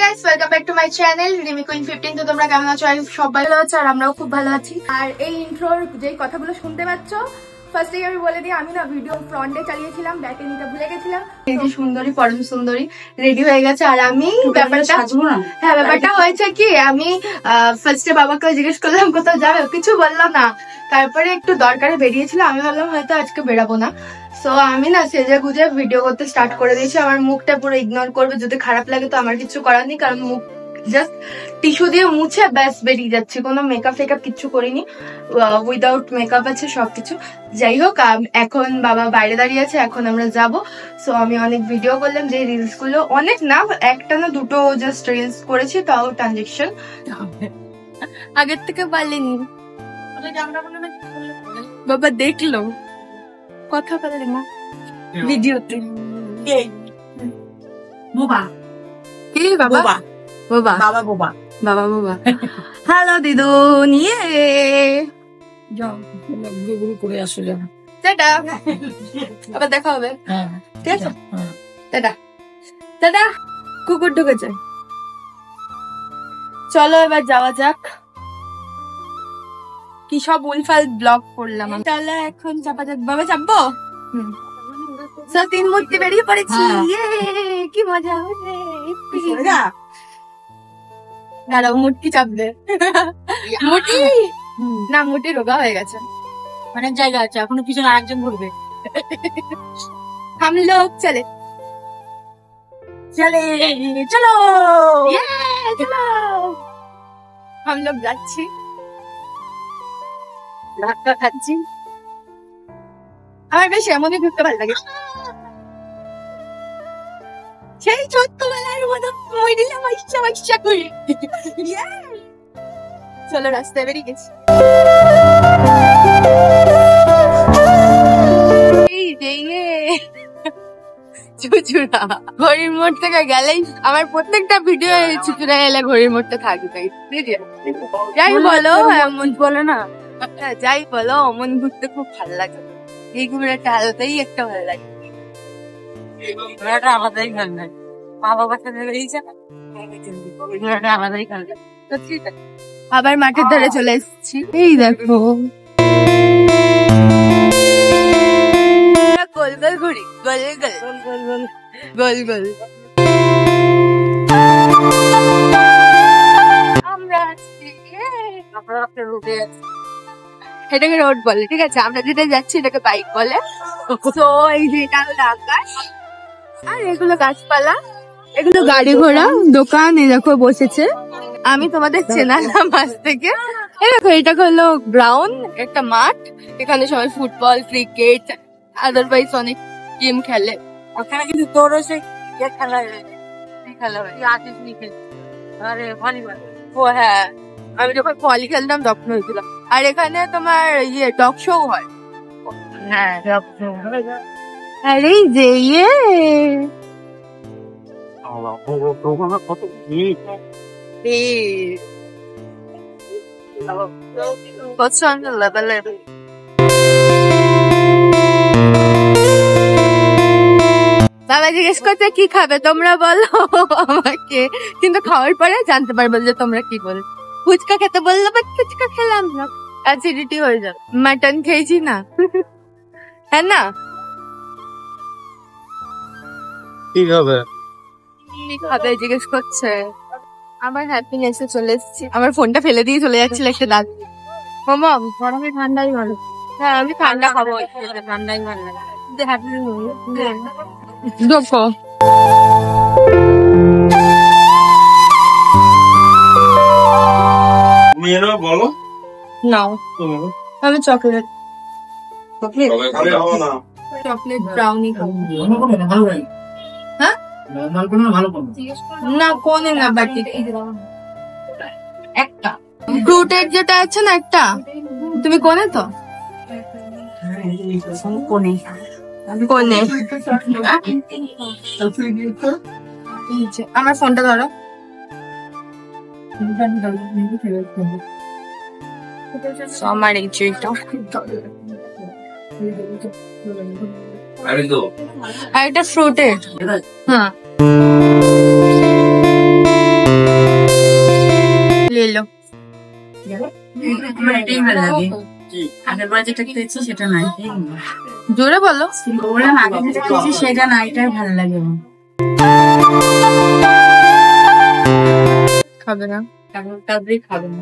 Guys, welcome back to my channel Rimi queen 15। তো তোমরা কেমন আছো? সবাই ভালো আছো আর আমরাও খুব ভালো আছি। আর এই ইন্ট্রোর যেই কথাগুলো শুনতে পাচ্ছ, ফার্স্টেই আমি বলে দিই, আমি না ভিডিও ফ্রন্টে চালিয়েছিলাম, ব্যাকে নিতে ভুলে গেছিলাম। এই যে সুন্দরী, পরম সুন্দরী রেডি হয়ে গেছে। আর আমি ব্যাপারটা হয়েছে কি, আমি ফার্স্টে বাবাকে জিজ্ঞেস করলাম কোথাও যাবে, কিছু বললাম না। তারপরে একটু দরকারে বেরিয়েছিল, আমি ভাবলাম হয়তো আজকে বেরাবো না। সো আমি না সেজে গুজে ভিডিও করতে স্টার্ট করে দিয়েছি। আমার মুখটা পুরো ইগনোর করবে, যদি খারাপ লাগে তো আমার কিছু করার নেই, কারণ মুখ জাস্ট টিস্যু দিয়ে মুছে ব্যাস বেরিয়ে যাচ্ছে, কোনো মেকআপ ফেকআপ কিচ্ছু করিনি, উইদাউট মেকআপ আছে সবকিছু। যাই হোক, এখন বাবা বাইরে দাঁড়িয়ে আছে, এখন আমরা যাব। সো আমি অনেক ভিডিও করলাম, যে রিলস গুলো অনেক না, একটা না দুটো জাস্ট রিলস করেছি, তাও ট্রানজেকশন আগের থেকে পারলেনি। বাবা দেখলো, কথা বলে না ভিডিওতে। হ্যালো দিদুন, আবার দেখা হবে, ঠিক আছে? Tata tata. কুকুর ঢুকেছে, চলো এবার যাওয়া যাক। কি সব উলফাল ব্লগ করলাম। চলো এখন চাপা যাক। বাবা চাপবো? তিন মূর্তি বেরিয়ে পড়েছি, কি মজা হবে। দাঁড়াও, মূর্তি চাপবে। মূর্তি না, মূর্তি রোগা হয়ে গেছে, অনেক জায়গা আছে, এখনো পিছনে আরেকজন ঘুরবে। हम लोग चले चले चलो चलो, हम लोग যাচ্ছি, ধাক্কা খাচ্ছি। আমার বেশ এমনই ঘুরতে ভালো লাগে, সেই ছোট্টবেলার মতো মই দিলাম আইসা করি। চলো রাস্তায় বেরিয়ে গেছি। চুচুড়া ঘড়ির মোড় থেকে গেলেই আমার প্রত্যেকটা ভিডিও চুচুড়া এলে ঘড়ির মোড়টা থাকবে। যাই বলো, এমন বলো না, যাই বলো, অমন ঘুরতে খুব ভালো লাগে। এই ঘুরাটা আলাদাই একটা ভালো লাগে, ঘোরাটা আলাদাই ভালো লাগে। মা বাবার সাথে বেরিয়েছে, ঘোরাটা আলাদাই ভালো লাগে। আবার মাঠের ধারে চলে এসেছি, এই দেখো গোল গোল ঘুরি, গোল গোল গোল গোল। আমরা এটাকে রোড বলে, ঠিক আছে? আমরা যেটা যাচ্ছি এটাকে বাইক বলে। তো এই যে এটা হলো আকাশ, আর এগুলো গাছপালা, এগুলো গাড়ি ঘোড়া, দোকান। এই দেখো বসেছে, আমি তোমাদের চেনালাম আজ থেকে। এই দেখো, এটা হলো গ্রাউন্ড, একটা মাঠ, এখানে সবাই ফুটবল, ক্রিকেট, আদারওয়াইজ অনেক গেম খেলে। ওখানে কিন্তু তোরও সে খেলা হয়, ভলিবল। ও হ্যাঁ, আমি যখন ভলি খেলতাম তখন হয়েছিল। আর এখানে তোমার টক শো হয়। হ্যাঁ, আরে যে পছন্দ লেভেলের। বাবা জিজ্ঞেস করতে কি খাবে, তোমরা বলো আমাকে, কিন্তু খাওয়ার পরে জানতে পারবো যে তোমরা কি বল। ফুচকা খেতে বললো, বাট ফুচকা খেলাম না, অ্যাসিডিটি হয়ে যাবে। মাটন খেয়েছি না, হ্যাঁ না? কি খাবে জিজ্ঞেস করছে। আমার হ্যাপিনেসে চলে এসেছি, আমার ফোনটা ফেলে দিয়ে চলে যাচ্ছিল একটা দাঁত। মামা গরমে ঠান্ডাই ভালো। হ্যাঁ, আমি ঠান্ডা খাবো, ঠান্ডাই ভালো লাগে। দেখো বলো নাও, আমি চকলেট ব্রাউনি খাবো। হ্যাঁ না, কোনে না, বাটি একটা ফ্রুটের যেটা আছে না, একটা। তুমি কোনে তো কোনে কোনে আমার ফোনটা ধরো। আমার এই চুইটা আর একটা ফ্রুটের। হ্যাঁ আমার এটাই ভালো লাগে। আগের বার যেটা খেয়েছি সেটা নাই, জোরে বলো। বললাম আগে যেটা খেয়েছি সেটা না, এটাই ভালো লাগে। খাবে না, তারপরে খাবে না,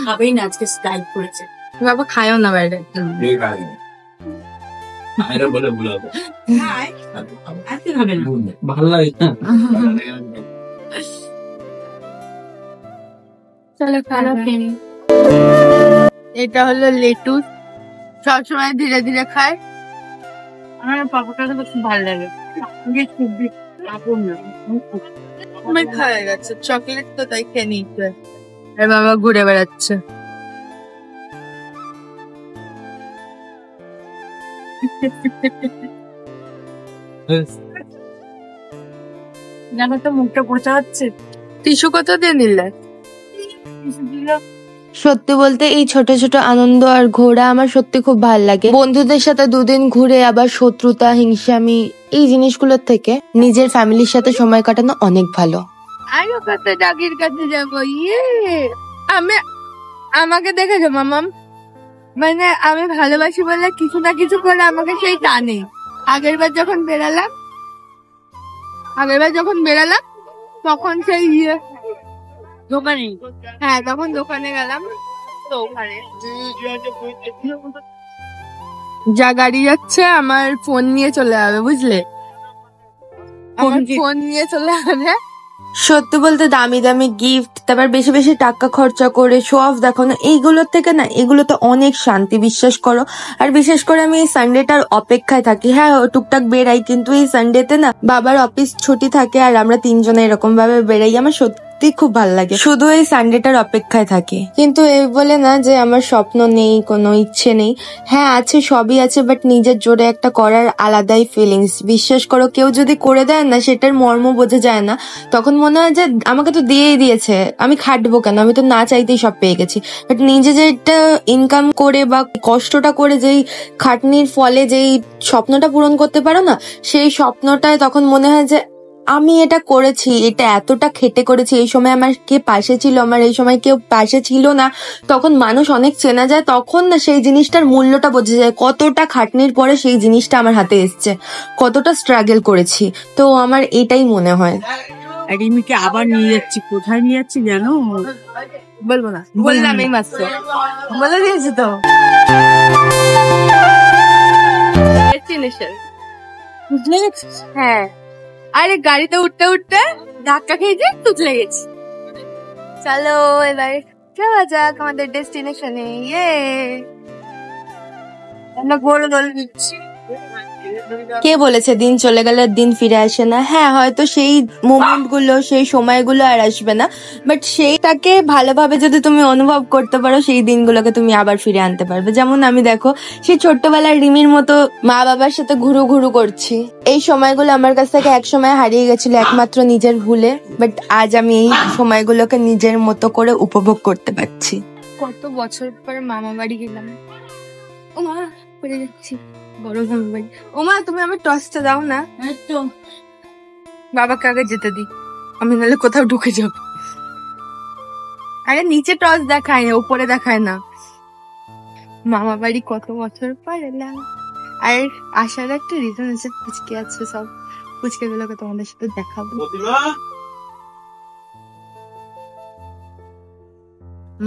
খাবেই না, আজকে স্টাইল করেছে। বাবা খায়ও না বাইরে। আজকে খাবে না, ভালো লাগে না। চলো খানা খেয়ে। এটা হলো লেটুস, সবসময় ধীরে ধীরে খায়। আমার পাপড়টা তো খুব ভালো লাগে। অনেক খাওয়া গেছে, চকলেট তো তাই খেয়ে নিচ্ছে। আর বাবা ঘুরে বেড়াচ্ছে। দেখো তো মুখটা পচা হচ্ছে। টিস্যু কত দিয়ে নিলে? সত্যি বলতে এই ছোট ছোট আনন্দ আর ঘোরা আমার সত্যি খুব ভালো লাগে। বন্ধুদের সাথে দুদিন ঘুরে আবার শত্রুতা হিংসামি এই জিনিসগুলোর থেকে নিজের ফ্যামিলির সাথে সময় কাটানো অনেক ভালো। আরো কত ডাকির কাছে যাবো। আমি আমাকে দেখেছো মামাম, মানে আমি ভালোবাসি বললে কিছু না কিছু করে আমাকে সেই টানে। আগের বার যখন বেরালাম তখন সেই দোকানে, হ্যাঁ তখন দোকানে গেলাম, তো ওখানে যা গাড়ি যাচ্ছে আমার ফোন নিয়ে চলে যাবে, বুঝলে? আমার ফোন নিয়ে চলে যাবে। সত্যি বলতে দামি দামি গিফট, তারপর বেশি বেশি টাকা খরচা করে শো অফ দেখানো, এইগুলোর থেকে না এগুলোতে অনেক শান্তি, বিশ্বাস করো। আর বিশেষ করে আমি এই সানডেটার অপেক্ষায় থাকি। হ্যাঁ টুকটাক বেরাই, কিন্তু এই সানডেতে না বাবার অফিস ছুটি থাকে আর আমরা তিনজনে এরকম ভাবে বেরাই। আমার সত্যি খুব ভালো লাগে, শুধু এই সানডেটার অপেক্ষায় থাকি। কিন্তু এই বলে না যে আমার স্বপ্ন নেই, কোনো ইচ্ছে নেই। হ্যাঁ আছে, সবই আছে, বাট নিজের জোরে একটা করার আলাদাই ফিলিংস। বিশ্বাস করো কেউ যদি করে দেয় না সেটার মর্ম বোঝা যায় না। তখন মনে হয় যে আমাকে তো দিয়েই দিয়েছে, আমি খাটবো কেন, আমি তো না চাইতেই সব পেয়ে গেছি। বাট নিজে যেটা ইনকাম করে বা কষ্টটা করে যেই খাটনির ফলে যেই স্বপ্নটা পূরণ করতে পারো না, সেই স্বপ্নটায় তখন মনে হয় যে আমি এটা করেছি, এটা এতটা খেটে করেছি। এই সময় আমার কে পাশে ছিল, আমার এই সময় কেউ পাশে ছিল না। তখন মানুষ অনেক চেনা যায়, তখন না সেই জিনিসটার মূল্যটা বোঝা যায়, কতটা খাটনির পরে সেই জিনিসটা আমার হাতে এসছে, কতটা স্ট্রাগল করেছি। তো আমার এটাই মনে হয়। আর রিমিকে আবার নিয়ে যাচ্ছি, কোথায় নিয়ে যাচ্ছি জানো? বলবো না, বললাম এই মাত্র বলে দিয়েছি তো। হ্যাঁ, আরে গাড়িতে উঠতে উঠতে ধাক্কা খেয়েছে, তুতলে গেছি। চলো এবার যাওয়া যাক আমাদের ডেস্টিনেশনে। আমরা গোল গোল দিচ্ছি। কে বলেছে দিন চলে গেলে দিন ফিরে আসে না? হ্যাঁ হয়তো সেই মোমেন্ট গুলো, সেই সময়গুলো আর আসবে না, বাট সেইটাকে ভালোভাবে যদি তুমি অনুভব করতে পারো, সেই দিনগুলোকে তুমি আবার ফিরে আনতে পারবে। যেমন আমি দেখো সেই ছোট্টবেলার রিমির মতো মা বাবার সাথে ঘুরু ঘুরু করছি। এই সময়গুলো আমার কাছ থেকে এক সময় হারিয়ে গেছিল একমাত্র নিজের ভুলে, বাট আজ আমি এই সময়গুলোকে নিজের মতো করে উপভোগ করতে পারছি। কত বছর পর মামা বাড়ি গেলাম। ও মা, পড়ে যাচ্ছি। বড় মামা বাড়ি। ও মা, তুমি আমার টসটা দাও না, বাবাকে আগে যেতে দিই, আমি নাহলে কোথাও ঢুকে যাব। আরে নিচে টস দেখায়, উপরে দেখায় না। মামা বাড়ি কত বছর পর এলাম। আর আসার একটা রিজন আছে, পুচকে আছে, সব পুচকে গুলোকে তোমাদের সাথে দেখাবো।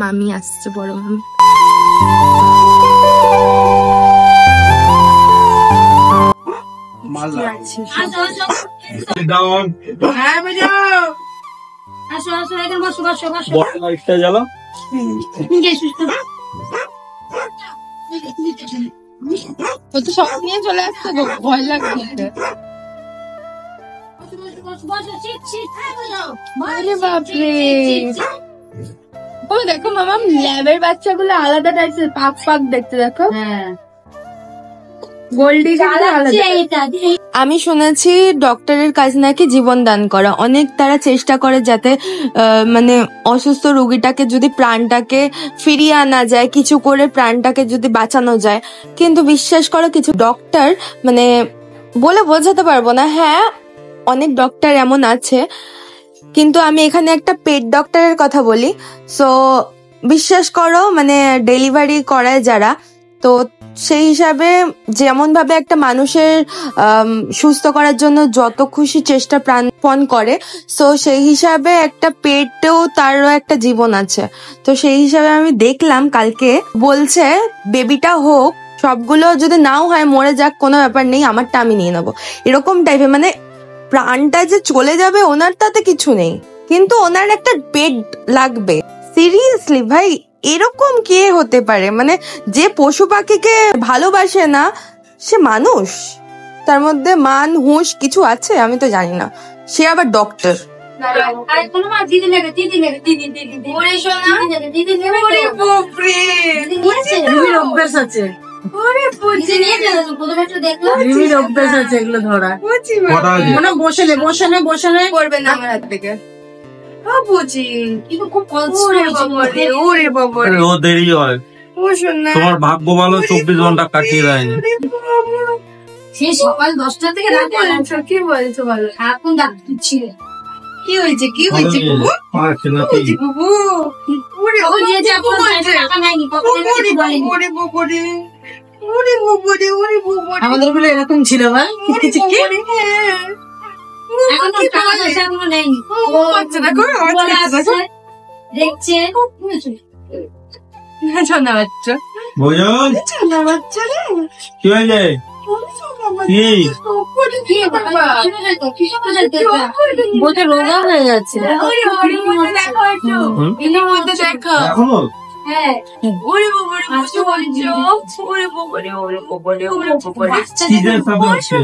মামি আসছে, বড় মামি। ও তো সব নিয়ে চলে আসছে, ভয় লাগছে। আরে বাপরে, ও দেখো মামা, ল্যাবের বাচ্চাগুলো আলাদা টাইপের, পাক পাক দেখতে, দেখো। হ্যাঁ, গোল্ডি আলাদা। আমি শুনেছি ডক্টরের কাজ নাকি জীবন দান করা। অনেক তারা চেষ্টা করে যাতে মানে অসুস্থ রোগীটাকে যদি প্রাণটাকে ফিরিয়ে আনা যায়, কিছু করে প্রাণটাকে যদি বাঁচানো যায়। কিন্তু বিশ্বাস করো কিছু ডক্টর, মানে বলে বোঝাতে পারবো না। হ্যাঁ অনেক ডক্টর এমন আছে, কিন্তু আমি এখানে একটা পেট ডক্টরের কথা বলি। সো বিশ্বাস করো মানে ডেলিভারি করায় যারা, তো সেই হিসাবে যেমন ভাবে একটা মানুষের সুস্থ করার জন্য যত খুশি চেষ্টা প্রাণপণ করে, তো সেই হিসাবে একটা পেটেও তারও একটা জীবন আছে। তো সেই হিসাবে আমি দেখলাম কালকে বলছে বেবিটা হোক, সবগুলো যদি নাও হয় মরে যাক কোনো ব্যাপার নেই, আমারটা আমি নিয়ে নেবো, এরকম টাইপের। মানে প্রাণটা যে চলে যাবে ওনার তাতে কিছু নেই, কিন্তু ওনার একটা বেড লাগবে। সিরিয়াসলি ভাই, এরকম কে হতে পারে? মানে যে পশু পাখিকে ভালোবাসে না সে মানুষ, তার মধ্যে মান হুঁশ কিছু আছে আমি তো জানি না, সে আবার ডক্টর। অভ্যাস আছে, অভ্যাস আছে এগুলো ধরা। বসে করবে না আমার হাত থেকে। ও দেরি হয়, তোমার ভাগ্য ভালো 24 ঘন্টা কাটিয়ে দেয়নি। সে সকাল 10টা থেকে রাত কি বলছো বলো? এখন ডাক্তার ছিল। কি হয়েছে? কি হয়েছে বুবু? বুবু ওরে টাকা নেয়নি, আমাদের বলে এরকম ছিল ভাই। এখন তো টাকা পয়সা এখনো নেয়নি, দেখছে সোনা বাচ্চা, ভোজন সোনা বাচ্চা রে, কি হয়েছে? বলতে রোগা হয়ে যাচ্ছে। এখনো হ্যাঁ, কিসের সাথে হচ্ছে?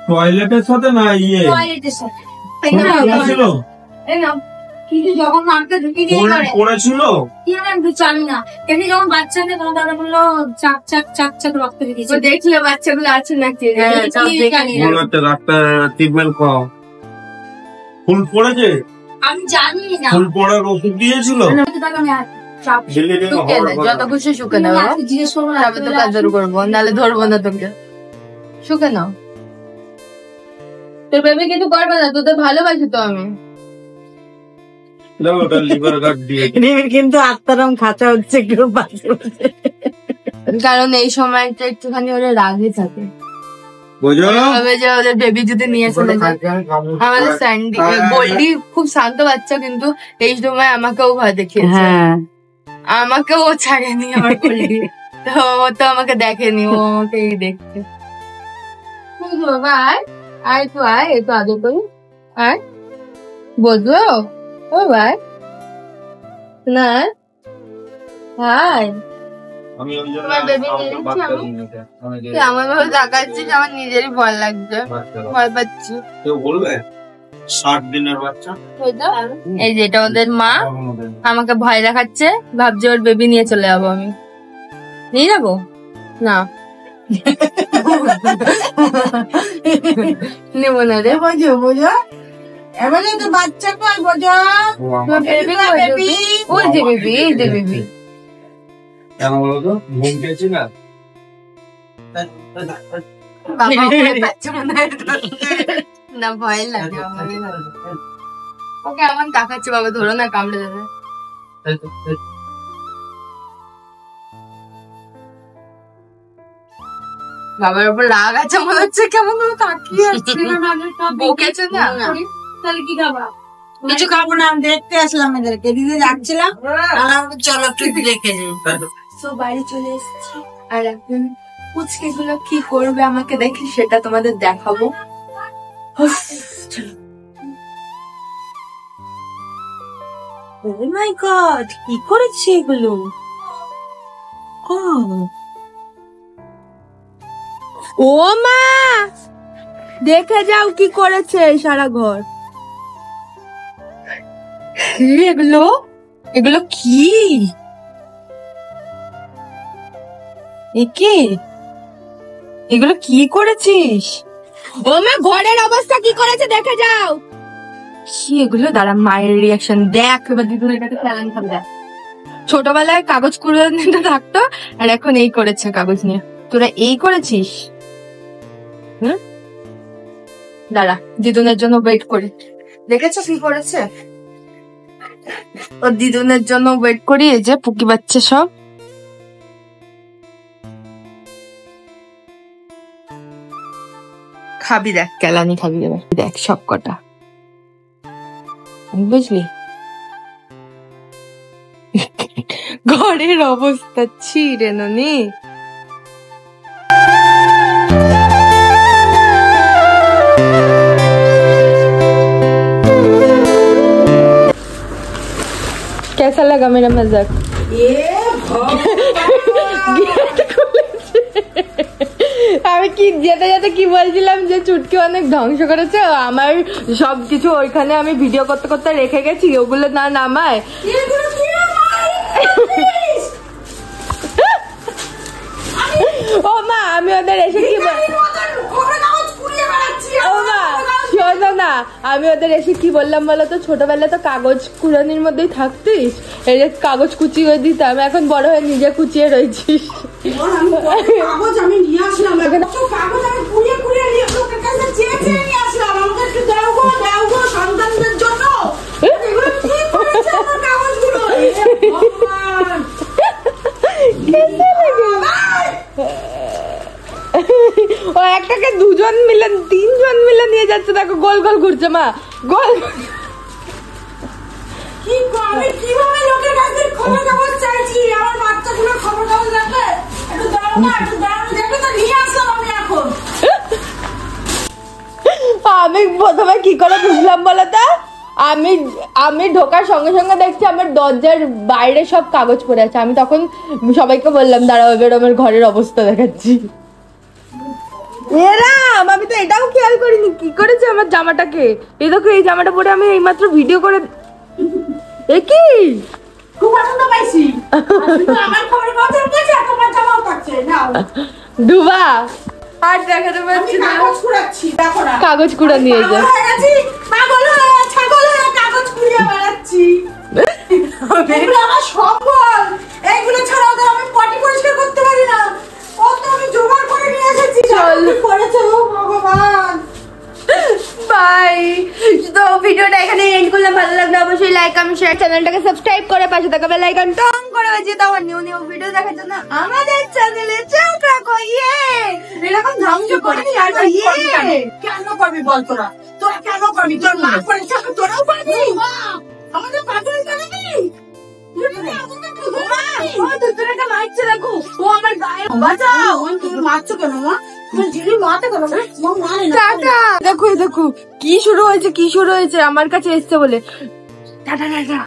টয়লেটের সাথে না ইয়ে ছিল? কিন্তু যখন মাকে ঢুকিয়ে দিয়ে পড়েছিল কি জানি না, কিন্তু যখন বাচ্চাকে তখন তারা বললো চাক চাক চাক চাক রক্ত বেরিয়েছে। দেখলে বাচ্চাগুলো আছে নাকি? ডাক্তার ট্রিটমেন্ট করাও। ফুল পড়েছে? আমি জানি না, ফুল পড়ার ওষুধ দিয়েছিল? যত খুশি শুকে নাও, জিজ্ঞেস করবো তবে তো কাজ করবো, নাহলে ধরবো না তোকে। শুকে নাও, তোর বেবি কিছু করবে না, তোদের ভালোবাসি তো আমি। লিভার গার্ড দিয়ে কিন্তু আত্মারাম খাঁচা হচ্ছে একটু, কারণ এই সময়টা একটুখানি ওরা রাগে থাকে, বোঝো ভাবে যে ওদের বেবি যদি নিয়ে চলে যায়। আমাদের স্যান্ডি গোল্ডি খুব শান্ত বাচ্চা, কিন্তু এই সময় আমাকেও ভয় দেখিয়েছে। হ্যাঁ আমাকেও ও ছাড়েনি আমার গোল্ডি, তো ও তো আমাকে দেখেনি, ও আমাকে দেখছে। বাবা আয়, আয় তো আয়, একটু আদর করি, আয় বলবো ও ভাই না, হাই আমি ওই জন্য তোমার baby নিয়ে নিচ্ছি তুই আমার ভাবে তাকাচ্ছিস, আমার নিজেরই ভয় লাগছে, ভয় পাচ্ছি। কেউ বলবে 60 দিনের বাচ্চা, এই যে এটা ওদের মা আমাকে ভয় দেখাচ্ছে, ভাবছে ওর বেবি নিয়ে চলে যাবো, আমি নিয়ে যাবো না, নেবো না রে। বোঝো বোঝো, এবারে তো বাচ্চা কই বোঝো, বেবি ওই যে বেবি, এই যে বেবি। কেন বলো তো? ঘুম পেয়েছি না? বাবা ভয় পাচ্ছে মনে হয়, না ভয় লাগে আমার। ওকে এমন তাকাচ্ছে, বাবা ধরো না, কামড়ে দেবে। বাবার উপর রাগ আছে মনে হচ্ছে, কেমন তাকিয়ে আছে, বকেছে না। তাহলে কি খাবা? কিছু খাবো না, আমি দেখতে আসলাম এদেরকে, দিদি যাচ্ছিলাম, চলো একটু দেখে যাই। তো বাড়ি চলে এসেছি, আর এখন পুচকে গুলো কি করবে আমাকে দেখি সেটা তোমাদের দেখাবো। ও মাই গড, কি করেছে এগুলো? ও মা, দেখে যাও কি করেছে সারা ঘর। এগুলো এগুলো কি? একে এগুলো কি করেছিস? ও মা, ঘরের অবস্থা কি করেছে দেখে যাও। কি এগুলো? দাঁড়া, মায়ের রিয়াকশন দেখ। এবার দিদুন এটাকে চ্যালেঞ্জ খাবে, দেখ। ছোটবেলায় কাগজ কুড়ে নিতে থাকতো, আর এখন এই করেছে কাগজ নিয়ে। তোরা এই করেছিস? হুম, দাঁড়া দিদুনের জন্য ওয়েট করি। দেখেছো কি করেছে? ওর দিদুনের জন্য ওয়েট করি। এই যে পুকি বাচ্চা সব খাবি, দেখ কেলানি খাবি, এবার দেখ সব কটা, বুঝলি? ঘরের অবস্থা ছি রে ননি। कैसा लगा मेरा मजाक? আমি কি যেতে যেতে কি বলছিলাম যে চুটকি অনেক ধ্বংস করেছে আমার সবকিছু, ওইখানে আমি ভিডিও করতে করতে রেখে গেছি, ওগুলো না নামায়। ও মা, আমি ওদের এসে কি ও মা শোনো না, আমি ওদের এসে কি বললাম বলতো, ছোটবেলায় তো কাগজ কুড়ানির মধ্যেই থাকতিস, এই যে কাগজ কুচিয়ে দিতাম, এখন বড় হয়ে নিজে কুচিয়ে রয়েছিস। কাগজ আমি নিয়ে আসলাম, কাগজ আমি কুড়িয়ে কুড়িয়ে নিয়ে লোকের কাছে চেয়ে চেয়ে নিয়ে আসলাম, আমাকে একটু দাও গো সন্তানদের জন্য। এগুলো কি করেছে আমার কাগজগুলো? ভগবান ও একটাকে দুজন মিলে তিনজন মিলে নিয়ে যাচ্ছে, দেখো গোল গোল ঘুরছে মা, গোল। কি আমি কিভাবে লোকের কাছে খবর কাগজ চাইছি, আমার বাচ্চাগুলোর খবর কাগজ লাগবে, একটু দাও না, একটু দাও, দেখো তো নিয়ে আসলাম আমি এখন। আমি প্রথমে কি করে বুঝলাম বলতো, আমি ঢোকার সঙ্গে সঙ্গে দেখছি আমার দরজার বাইরে সব কাগজ পড়ে আছে, আমি তখন সবাইকে বললাম দাঁড়াও এবার আমার ঘরের অবস্থা দেখাচ্ছি। এরাম আমি তো এটাও খেয়াল করিনি কি করেছে আমার জামাটাকে। এই দেখো এই জামাটা পরে আমি এইমাত্র ভিডিও করে, এ কি খুব আনন্দ পাইছি, আমার খবর কাগজ উঠেছে, তোমার জামাও থাকছে নাও। ডুবা আর দেখাতে পারছি না, কাগজ কুড়াচ্ছি, দেখো না কাগজ কুড়া নিয়ে যা, পাগল হয়ে ছাগল হয়ে কাগজ কুড়িয়ে বেড়াচ্ছি। এগুলো আমার সম্বল, এইগুলো ছাড়া ওদের আমি পটি পরিষ্কার করতে পারি না, কত আমি জোগাড় করে নিয়ে এসেছি, চল। কি করেছে ও ভগবান। বাই। তো ভিডিওটা এখানে এন্ড করলাম, ভালো লাগলে অবশ্যই লাইক কমেন্ট শেয়ার, চ্যানেলটাকে সাবস্ক্রাইব করে পাশে থাকা বেল আইকন টং করে বাজিয়ে দাও। আর নিউ নিউ ভিডিও দেখার জন্য আমাদের চ্যানেলে চোখ রাখো। ইয়ে এরকম ধ্বংস করে ছাড়ো। ইয়ে কেন করবি বল তোরা, তোরা কেন করবি, তোর মা করেছে তোরাও পারবি, আমাদের পাগল করবি। দেখো দেখো কি শুরু হয়েছে, কি শুরু হয়েছে, আমার কাছে এসছে বলে টাটা টাটা।